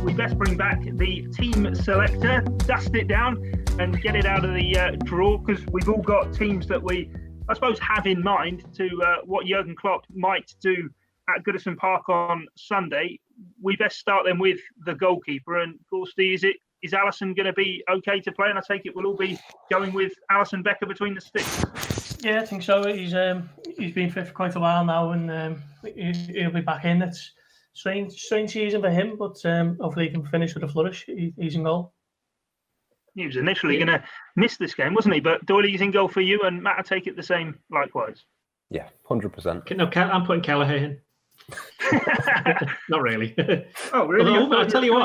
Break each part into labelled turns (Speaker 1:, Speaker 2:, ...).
Speaker 1: we best bring back the team selector, dust it down and get it out of the drawer, because we've all got teams that we, I suppose, have in mind to what Jurgen Klopp might do at Goodison Park on Sunday. We best start then with the goalkeeper. And Gorsty, is Alisson going to be okay to play? And I take it we'll all be going with Alisson Becker between the sticks.
Speaker 2: Yeah, I think so. He's been fit for quite a while now, and he'll be back in. It's strange season for him, but hopefully he can finish with a flourish. He's in goal.
Speaker 1: He was initially going to miss this game, wasn't he? But Doyley's in goal for you, and Matt, I take it the same likewise.
Speaker 3: Yeah, 100%.
Speaker 4: No, I'm putting Kelleher in. Not really.
Speaker 1: Oh, really?
Speaker 4: I'll tell you what.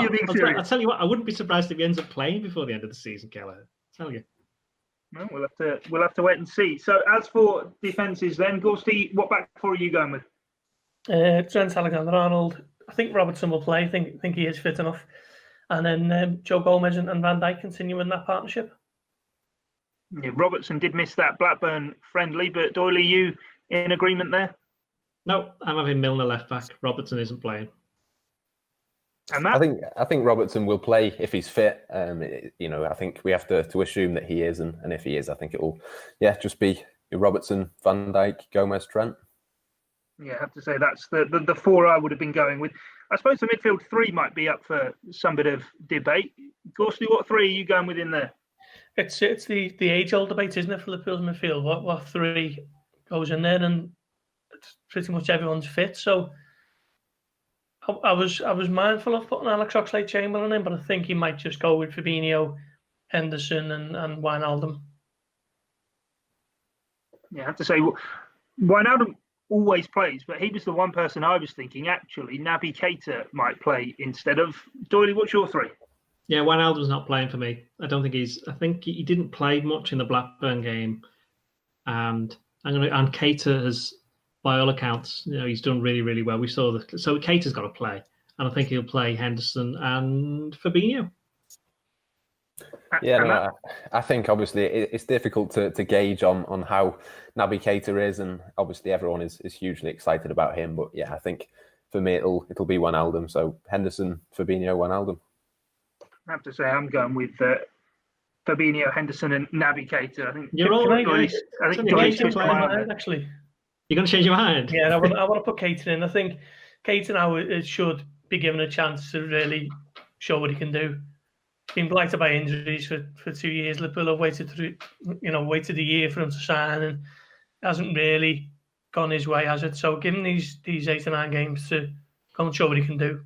Speaker 4: I wouldn't be surprised if he ends up playing before the end of the season, Kelleher. I'll tell you.
Speaker 1: Well, we'll have to wait and see. So, as for defences, then, Gorsty, what back four are you going with?
Speaker 2: Trent Alexander-Arnold. I think Robertson will play. I think he is fit enough. And then Joe Gomez and Van Dijk continue in that partnership.
Speaker 1: Yeah, Robertson did miss that Blackburn friendly, but Doyley, you in agreement there?
Speaker 4: No, I'm having Milner left back. Robertson isn't playing.
Speaker 1: And Matt?
Speaker 3: I think Robertson will play if he's fit. I think we have to assume that he is, and if he is, I think it will, just be Robertson, Van Dijk, Gomez, Trent.
Speaker 1: Yeah, I have to say that's the four I would have been going with. I suppose the midfield three might be up for some bit of debate. Gorsty, what three are you going with in there?
Speaker 2: It's the age-old debate, isn't it, for Liverpool's midfield? What three goes in there, and it's pretty much everyone's fit. So I was mindful of putting Alex Oxlade-Chamberlain in, but I think he might just go with Fabinho, Henderson, and Wijnaldum. Yeah,
Speaker 1: I have to say, Wijnaldum always plays, but he was the one person I was thinking actually Naby Keita might play instead of. Doyley, what's your three?
Speaker 4: Yeah, Wijnaldum's not playing for me. I think he didn't play much in the Blackburn game, and Keita has, by all accounts, he's done really, really well. We saw so Keita's got to play, and I think he'll play Henderson and Fabinho.
Speaker 3: Yeah, no, I think obviously it's difficult to gauge on how Naby Keita is, and obviously everyone is hugely excited about him. But yeah, I think for me it'll be Wijnaldum. So Henderson, Fabinho, Wijnaldum.
Speaker 1: I have to say I'm going with Fabinho, Henderson, and Naby Keita. I think
Speaker 4: you're all right.
Speaker 1: I think Doyley's
Speaker 2: actually.
Speaker 4: You're going to change your mind?
Speaker 2: Yeah, I want to put Keita in. I think Keita now should be given a chance to really show what he can do. Been blighted by injuries for 2 years. Liverpool have waited a year for him to sign, and hasn't really gone his way, has it? So give him these 8 or 9 games to come and show what he can do.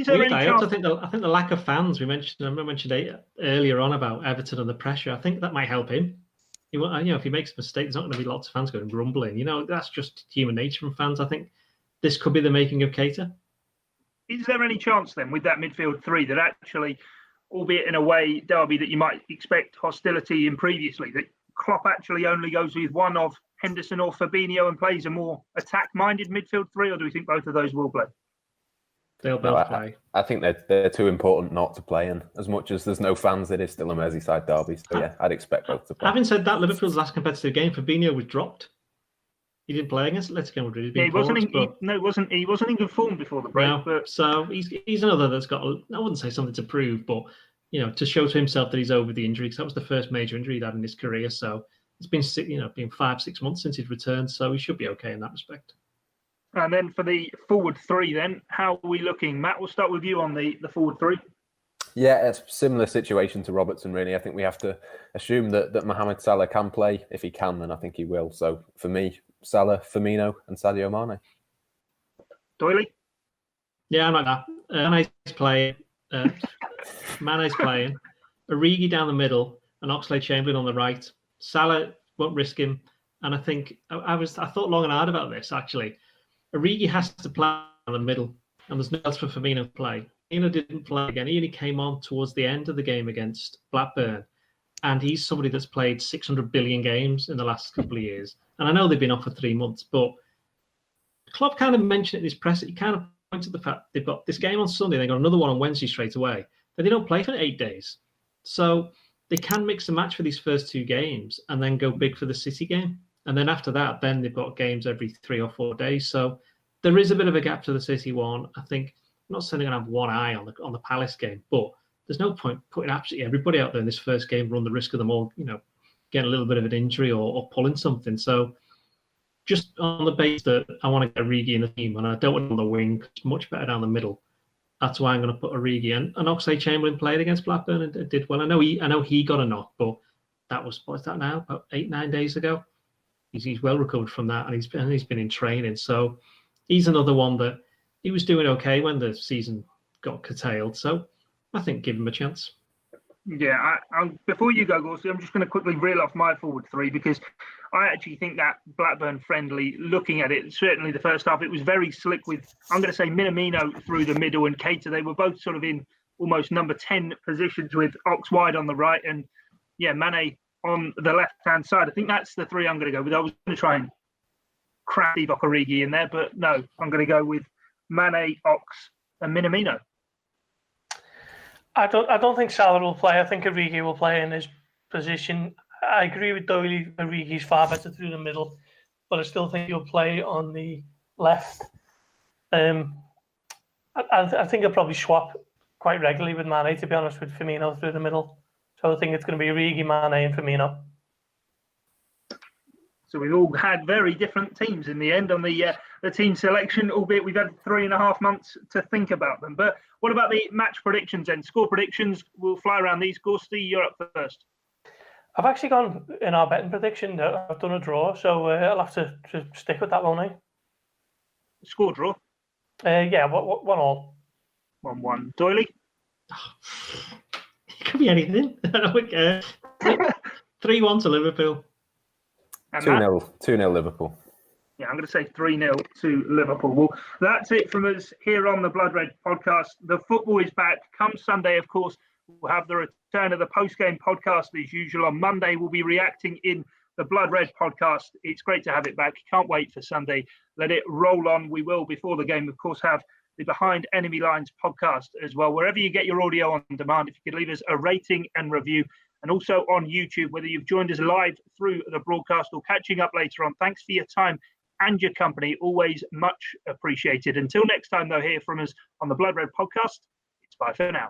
Speaker 4: I also think the lack of fans I mentioned earlier on about Everton and the pressure. I think that might help him. If he makes a mistake, there's not going to be lots of fans going grumbling. That's just human nature from fans. I think this could be the making of Keita.
Speaker 1: Is there any chance then with that midfield three that actually, albeit in a way, derby that you might expect hostility in previously, that Klopp actually only goes with one of Henderson or Fabinho and plays a more attack-minded midfield three, or do we think both of those will play?
Speaker 4: They'll both play.
Speaker 3: I think they're too important not to play, and as much as there's no fans, it is still a Merseyside derby. So yeah, I'd expect both to play.
Speaker 4: Having said that, Liverpool's last competitive game, Fabinho was dropped. He didn't play against Atletico Madrid.
Speaker 1: He wasn't in good form before the break.
Speaker 4: No,
Speaker 1: but
Speaker 4: so he's another that's got, I wouldn't say something to prove, but to show to himself that he's over the injury, because that was the first major injury he'd had in his career. So it's been 5-6 months since he'd returned, so he should be okay in that respect.
Speaker 1: And then for the forward three, then how are we looking? Matt, we'll start with you on the forward three.
Speaker 3: Yeah, it's a similar situation to Robertson, really. I think we have to assume that Mohamed Salah can play. If he can, then I think he will. So for me, Salah, Firmino, and Sadio Mane.
Speaker 1: Doyley?
Speaker 4: Yeah, I'm like that. Mane's playing. Origi down the middle, and Oxlade-Chamberlain on the right. Salah won't risk him. And I think I thought long and hard about this, actually. Origi has to play in the middle, and there's no else for Firmino to play. Firmino didn't play again. He only came on towards the end of the game against Blackburn, and he's somebody that's played 600 billion games in the last couple of years. And I know they've been off for 3 months, but Klopp kind of mentioned it in his press. He kind of pointed to the fact they've got this game on Sunday, they've got another one on Wednesday straight away, but they don't play for 8 days. So they can mix and match for these first 2 games and then go big for the City game. And then after that, then they've got games every 3 or 4 days. So there is a bit of a gap to the City one. I think I'm not saying they're going to have one eye on the Palace game, but there's no point putting absolutely everybody out there in this first game, run the risk of them all, getting a little bit of an injury or pulling something. So just on the base that I want to get Origi in the team, and I don't want him on the wing, it's much better down the middle. That's why I'm going to put Origi in. And Oxlade-Chamberlain played against Blackburn and did well. I know he got a knock, but that was, what's that now? About 8-9 days ago. He's well recovered from that, and he's been in training. So he's another one that he was doing okay when the season got curtailed. So I think give him a chance.
Speaker 1: Yeah, before you go, Gorsey, I'm just going to quickly reel off my forward three, because I actually think that Blackburn friendly, looking at it, certainly the first half, it was very slick with, I'm going to say, Minamino through the middle and Keita. They were both sort of in almost number 10 positions with Ox wide on the right and, Mane on the left-hand side. I think that's the three I'm going to go with. I was going to try and crack Divock Origi in there, but no, I'm going to go with Mane, Ox and Minamino.
Speaker 2: I don't think Salah will play. I think Origi will play in his position. I agree with Doyle. Origi's far better through the middle, but I still think he'll play on the left. I think he'll probably swap quite regularly with Mane, to be honest, with Firmino through the middle. So I think it's going to be Origi, Mane and Firmino.
Speaker 1: So we've all had very different teams in the end on the team selection, albeit we've had 3.5 months to think about them. But what about the match predictions and score predictions? We'll fly around these. Gorsty, you're up first.
Speaker 2: I've actually gone in our betting prediction. I've done a draw, so I'll have to stick with that, won't I?
Speaker 1: Score draw?
Speaker 2: Yeah, 1-1.
Speaker 1: 1-1. Doyley?
Speaker 4: It could be anything. I don't care. 3-1 to Liverpool.
Speaker 3: 2-0 Liverpool.
Speaker 1: Yeah, I'm going to say 3-0 to Liverpool. Well, that's it from us here on the Blood Red podcast. The football is back. Come Sunday, of course, we'll have the return of the post-game podcast as usual. On Monday, we'll be reacting in the Blood Red podcast. It's great to have it back. Can't wait for Sunday. Let it roll on. We will, before the game, of course, have the Behind Enemy Lines podcast as well. Wherever you get your audio on demand, if you could leave us a rating and review. And also on YouTube, whether you've joined us live through the broadcast or catching up later on. Thanks for your time and your company. Always much appreciated. Until next time, though, hear from us on the Blood Red podcast. It's bye for now.